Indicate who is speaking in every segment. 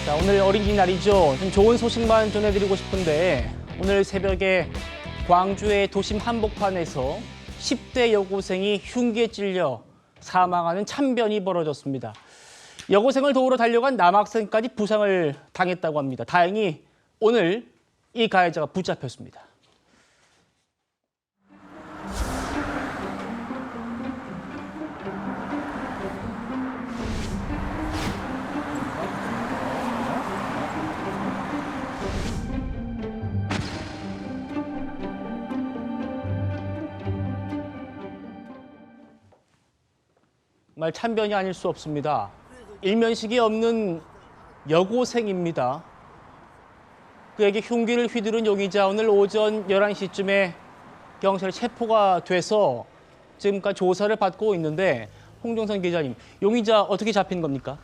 Speaker 1: 자, 오늘 어린이날이죠. 좀 좋은 소식만 전해드리고 싶은데 오늘 새벽에 광주의 도심 한복판에서 10대 여고생이 흉기에 찔려 사망하는 참변이 벌어졌습니다. 여고생을 도우러 달려간 남학생까지 부상을 당했다고 합니다. 다행히 오늘 이 가해자가 붙잡혔습니다. 정말 참변이 아닐 수 없습니다. 일면식이 없는 여고생입니다. 그에게 흉기를 휘두른 용의자 오늘 오전 11시쯤에 경찰에 체포가 돼서 지금까지 조사를 받고 있는데 홍정선 기자님, 용의자 어떻게 잡힌 겁니까?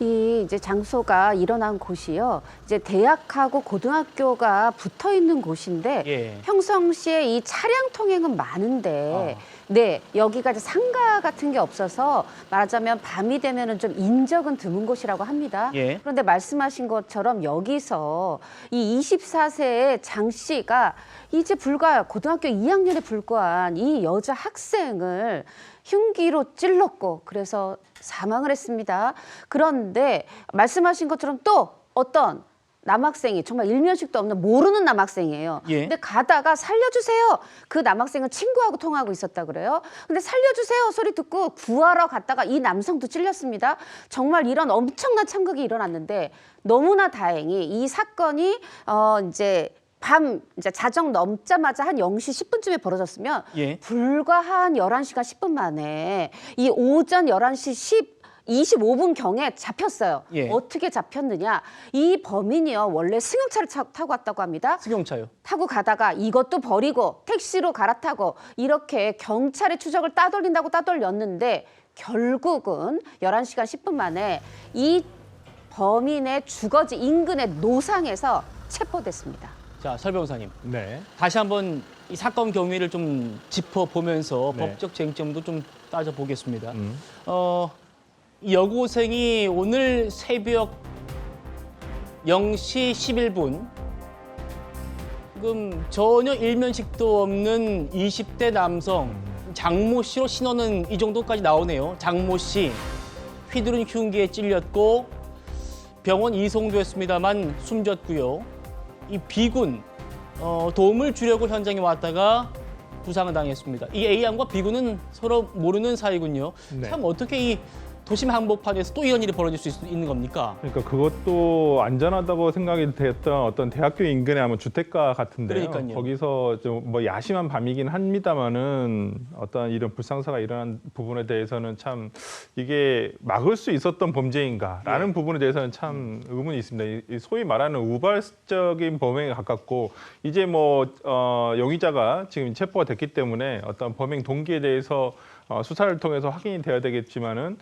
Speaker 2: 이 이제 장소가 일어난 곳이요. 이제 대학하고 고등학교가 붙어 있는 곳인데
Speaker 1: 예.
Speaker 2: 평상시에 이 차량 통행은 많은데 네, 여기가 이제 상가 같은 게 없어서 말하자면 밤이 되면은 좀 인적은 드문 곳이라고 합니다.
Speaker 1: 예.
Speaker 2: 그런데 말씀하신 것처럼 여기서 이 24세의 장 씨가 이제 불과 고등학교 2학년에 불과한 이 여자 학생을 흉기로 찔렀고 그래서 사망을 했습니다. 그런데 말씀하신 것처럼 또 어떤 남학생이 정말 일면식도 없는 모르는 남학생이에요.
Speaker 1: 예.
Speaker 2: 근데 가다가 살려주세요. 그 남학생은 친구하고 통화하고 있었다 그래요. 근데 살려주세요 소리 듣고 구하러 갔다가 이 남성도 찔렸습니다. 정말 이런 엄청난 참극이 일어났는데 너무나 다행히 이 사건이 이제 밤 이제 자정 넘자마자 한 0시 10분쯤에 벌어졌으면
Speaker 1: 예.
Speaker 2: 불과 한 11시간 10분 만에 이 오전 11시 25분경에 잡혔어요.
Speaker 1: 예.
Speaker 2: 어떻게 잡혔느냐. 이 범인이요. 원래 승용차를 타고 왔다고 합니다.
Speaker 1: 승용차요.
Speaker 2: 타고 가다가 이것도 버리고 택시로 갈아타고 이렇게 경찰의 추적을 따돌렸는데 결국은 11시간 10분 만에 이 범인의 주거지 인근의 노상에서 체포됐습니다.
Speaker 1: 자, 설 변호사님.
Speaker 3: 네.
Speaker 1: 다시 한번 이 사건 경위를 좀 짚어보면서
Speaker 3: 네.
Speaker 1: 법적 쟁점도 좀 따져보겠습니다. 이 여고생이 오늘 새벽 0시 11분 지금 전혀 일면식도 없는 20대 남성 장모 씨로 신원은 이 정도까지 나오네요. 장모 씨 휘두른 흉기에 찔렸고 병원 이송됐습니다만 숨졌고요. 이 B군 도움을 주려고 현장에 왔다가 부상을 당했습니다. 이 A양과 B군은 서로 모르는 사이군요.
Speaker 3: 네.
Speaker 1: 참 어떻게 이 도심 한복판에서 또 이런 일이 벌어질 수 있는 겁니까?
Speaker 3: 그러니까 그것도 안전하다고 생각이 됐던 어떤 대학교 인근의 아마 주택가 같은데요.
Speaker 1: 그러니까요.
Speaker 3: 거기서 좀 뭐 야심한 밤이긴 합니다만은 어떤 이런 불상사가 일어난 부분에 대해서는 참 이게 막을 수 있었던 범죄인가라는 부분에 대해서는 참 의문이 있습니다. 이 소위 말하는 우발적인 범행에 가깝고 이제 뭐 용의자가 지금 체포가 됐기 때문에 어떤 범행 동기에 대해서 수사를 통해서 확인이 돼야 되겠지만은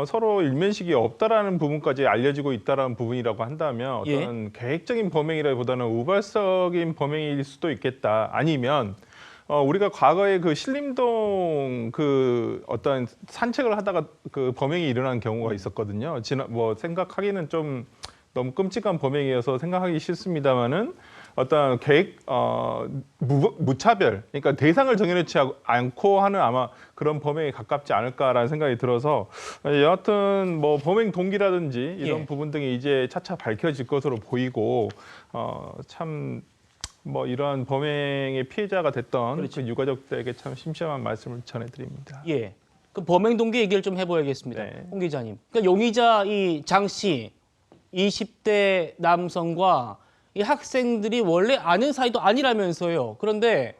Speaker 3: 서로 일면식이 없다라는 부분까지 알려지고 있다라는 부분이라고 한다면 어떤 계획적인 범행이라기보다는 우발적인 범행일 수도 있겠다. 아니면 우리가 과거에 그 신림동 그 어떤 산책을 하다가 그 범행이 일어난 경우가 있었거든요. 뭐 생각하기는 좀 너무 끔찍한 범행이어서 생각하기 싫습니다만은 어떤 계획 무차별, 그러니까 대상을 정해놓지 않고 하는 아마 그런 범행에 가깝지 않을까라는 생각이 들어서 여하튼 뭐 범행 동기라든지 이런 부분 등이 이제 차차 밝혀질 것으로 보이고 참 뭐 이러한 범행의 피해자가 됐던
Speaker 1: 그렇죠.
Speaker 3: 그 유가족들에게 참 심심한 말씀을 전해드립니다.
Speaker 1: 예. 그 범행 동기 얘기를 좀 해봐야겠습니다.
Speaker 3: 네.
Speaker 1: 홍 기자님. 그러니까 용의자 이 장 씨, 20대 남성과 이 학생들이 원래 아는 사이도 아니라면서요. 그런데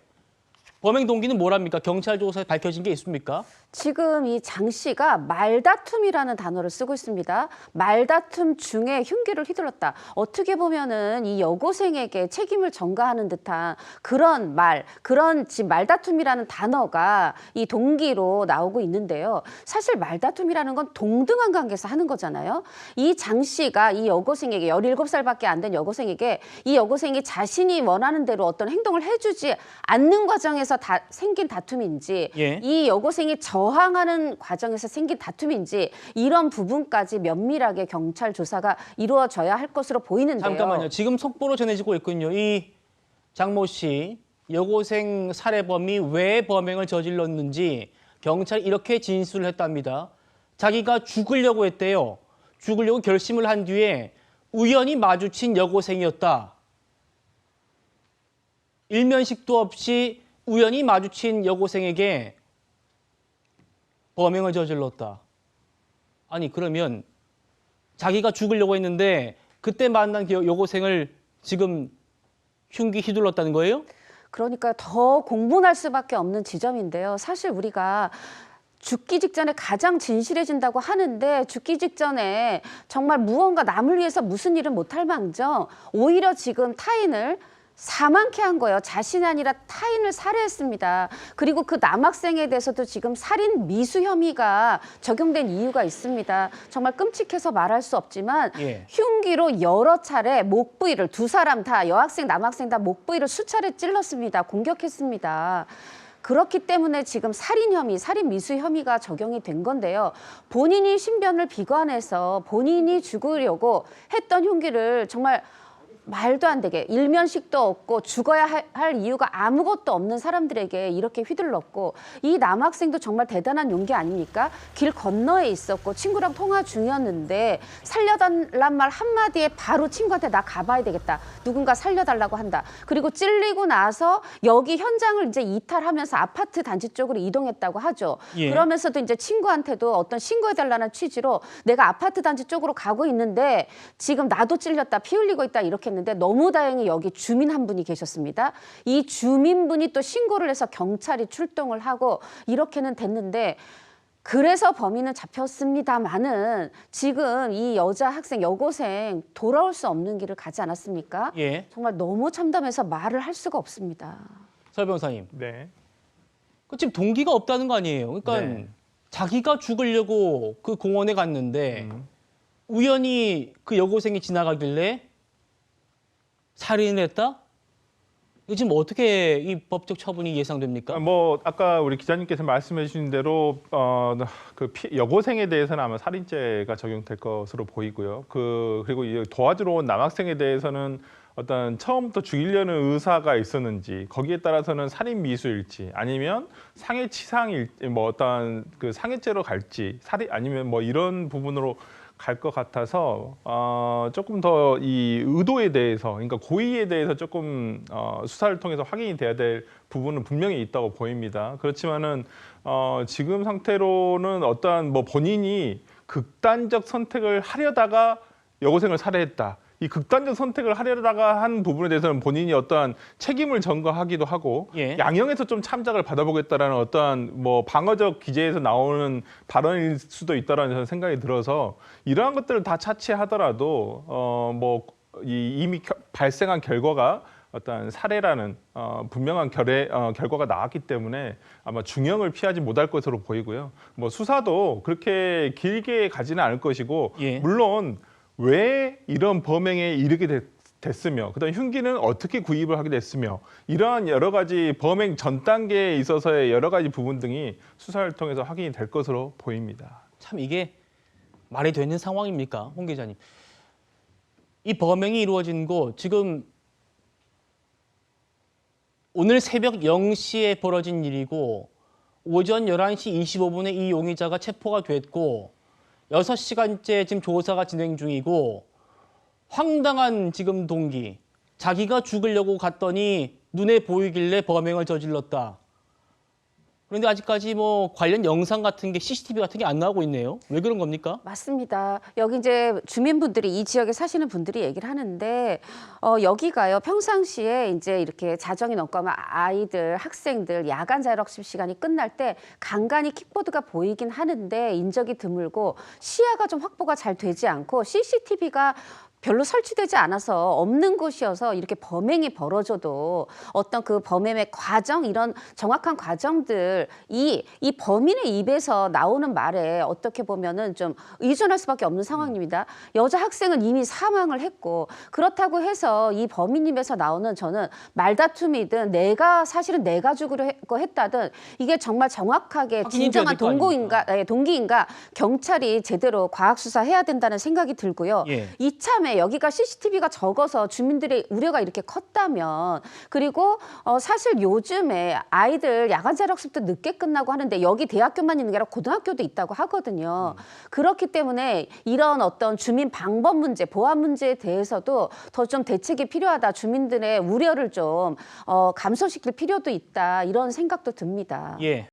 Speaker 1: 범행 동기는 뭐랍니까? 경찰 조사에 밝혀진 게 있습니까?
Speaker 2: 지금 이 장 씨가 말다툼이라는 단어를 쓰고 있습니다. 말다툼 중에 흉기를 휘둘렀다. 어떻게 보면은 이 여고생에게 책임을 전가하는 듯한 그런 그런 지금 말다툼이라는 단어가 이 동기로 나오고 있는데요. 사실 말다툼이라는 건 동등한 관계에서 하는 거잖아요. 이 장 씨가 이 여고생에게 17살밖에 안 된 여고생에게 이 여고생이 자신이 원하는 대로 어떤 행동을 해주지 않는 과정에서 과정에서 생긴 다툼인지
Speaker 1: 예.
Speaker 2: 이 여고생이 저항하는 과정에서 생긴 다툼인지 이런 부분까지 면밀하게 경찰 조사가 이루어져야 할 것으로 보이는데요.
Speaker 1: 잠깐만요. 지금 속보로 전해지고 있군요. 이 장모 씨 여고생 살해범이 왜 범행을 저질렀는지 경찰이 이렇게 진술을 했답니다. 자기가 죽으려고 했대요. 죽으려고 결심을 한 뒤에 우연히 마주친 여고생이었다. 일면식도 없이 우연히 마주친 여고생에게 범행을 저질렀다. 아니 그러면 자기가 죽으려고 했는데 그때 만난 그 여고생을 지금 흉기 휘둘렀다는 거예요?
Speaker 2: 그러니까 더 공분할 수밖에 없는 지점인데요. 사실 우리가 죽기 직전에 가장 진실해진다고 하는데 죽기 직전에 정말 무언가 남을 위해서 무슨 일을 못할 망정 오히려 지금 타인을 사망케 한 거예요. 자신이 아니라 타인을 살해했습니다. 그리고 그 남학생에 대해서도 지금 살인 미수 혐의가 적용된 이유가 있습니다. 정말 끔찍해서 말할 수 없지만
Speaker 1: 예.
Speaker 2: 흉기로 여러 차례 목 부위를 두 사람 다 여학생 남학생 다 목 부위를 수차례 찔렀습니다. 공격했습니다. 그렇기 때문에 지금 살인 혐의, 살인 미수 혐의가 적용이 된 건데요. 본인이 신변을 비관해서 본인이 죽으려고 했던 흉기를 정말 말도 안 되게 일면식도 없고 죽어야 할 이유가 아무것도 없는 사람들에게 이렇게 휘둘렀고 이 남학생도 정말 대단한 용기 아닙니까? 길 건너에 있었고 친구랑 통화 중이었는데 살려달란 말 한마디에 바로 친구한테 나 가봐야 되겠다. 누군가 살려달라고 한다. 그리고 찔리고 나서 여기 현장을 이제 이탈하면서 아파트 단지 쪽으로 이동했다고 하죠.
Speaker 1: 예.
Speaker 2: 그러면서도 이제 친구한테도 어떤 신고해달라는 취지로 내가 아파트 단지 쪽으로 가고 있는데 지금 나도 찔렸다. 피 흘리고 있다. 이렇게 했는데 너무 다행히 여기 주민 한 분이 계셨습니다. 이 주민분이 또 신고를 해서 경찰이 출동을 하고 이렇게는 됐는데 그래서 범인은 잡혔습니다마는 지금 이 여자 학생 여고생 돌아올 수 없는 길을 가지 않았습니까?
Speaker 1: 예.
Speaker 2: 정말 너무 참담해서 말을 할 수가 없습니다.
Speaker 1: 설 변호사님.
Speaker 3: 네.
Speaker 1: 그 지금 동기가 없다는 거 아니에요? 그러니까
Speaker 3: 네. 자기가
Speaker 1: 자기가 죽으려고 그 공원에 갔는데 우연히 그 여고생이 지나가길래 살인을 했다? 이거 지금 어떻게 이 법적 처분이 예상됩니까?
Speaker 3: 뭐 아까 우리 기자님께서 말씀해 주신 대로 여고생에 대해서는 아마 살인죄가 적용될 것으로 보이고요. 그리고 이 도와주러 온 남학생에 대해서는 어떤 처음부터 죽이려는 의사가 있었는지 거기에 따라서는 살인 미수일지 아니면 상해치상일 뭐 어떤 그 상해죄로 갈지 살인 아니면 뭐 이런 부분으로 갈 것 같아서 조금 더 이 의도에 대해서 그러니까 고의에 대해서 조금 수사를 통해서 확인이 돼야 될 부분은 분명히 있다고 보입니다. 그렇지만은 지금 상태로는 어떠한 뭐 본인이 극단적 선택을 하려다가 여고생을 살해했다. 이 극단적 선택을 하려다가 한 부분에 대해서는 본인이 어떠한 책임을 전가하기도 하고
Speaker 1: 예.
Speaker 3: 양형에서 좀 참작을 받아보겠다라는 어떠한 뭐 방어적 기제에서 나오는 발언일 수도 있다라는 저는 생각이 들어서 이러한 것들을 다 차치하더라도 이미 발생한 결과가 어떤 살해라는 분명한 결과가 나왔기 때문에 아마 중형을 피하지 못할 것으로 보이고요. 뭐 수사도 그렇게 길게 가지는 않을 것이고
Speaker 1: 예.
Speaker 3: 물론 왜 이런 범행에 이르게 됐으며 그다음 흉기는 어떻게 구입을 하게 됐으며 이러한 여러 가지 범행 전 단계에 있어서의 여러 가지 부분 등이 수사를 통해서 확인이 될 것으로 보입니다.
Speaker 1: 참 이게 말이 되는 상황입니까? 홍 기자님. 이 범행이 이루어진 곳 지금 오늘 새벽 0시에 벌어진 일이고 오전 11시 25분에 이 용의자가 체포가 됐고 6시간째 지금 조사가 진행 중이고 황당한 지금 동기. 자기가 죽으려고 갔더니 눈에 보이길래 범행을 저질렀다. 그런데 아직까지 뭐 관련 영상 같은 게 CCTV 같은 게 안 나오고 있네요. 왜 그런 겁니까?
Speaker 2: 맞습니다. 여기 이제 주민분들이 이 지역에 사시는 분들이 얘기를 하는데 여기가요 평상시에 이제 이렇게 자정이 넘고 하면 아이들 학생들 야간 자율학습 시간이 끝날 때 간간히 킥보드가 보이긴 하는데 인적이 드물고 시야가 좀 확보가 잘 되지 않고 CCTV가 별로 설치되지 않아서 없는 곳이어서 이렇게 범행이 벌어져도 어떤 그 범행의 과정 이런 정확한 과정들 이 범인의 입에서 나오는 말에 어떻게 보면은 좀 의존할 수밖에 없는 상황입니다. 여자 학생은 이미 사망을 했고 그렇다고 해서 이 범인 입에서 나오는 저는 말다툼이든 사실은 내가 죽으려고 했다든 이게 정말 정확하게
Speaker 1: 확인이
Speaker 2: 진정한
Speaker 1: 돼야 될거 아닙니까?
Speaker 2: 동기인가 경찰이 제대로 과학 수사해야 된다는 생각이 들고요.
Speaker 1: 예.
Speaker 2: 이참에 여기가 CCTV가 적어서 주민들의 우려가 이렇게 컸다면 그리고 사실 요즘에 아이들 야간 자율학습도 늦게 끝나고 하는데 여기 대학교만 있는 게 아니라 고등학교도 있다고 하거든요. 그렇기 때문에 이런 어떤 주민 방법 문제, 보안 문제에 대해서도 더 좀 대책이 필요하다. 주민들의 우려를 좀 감소시킬 필요도 있다. 이런 생각도 듭니다.
Speaker 1: 예.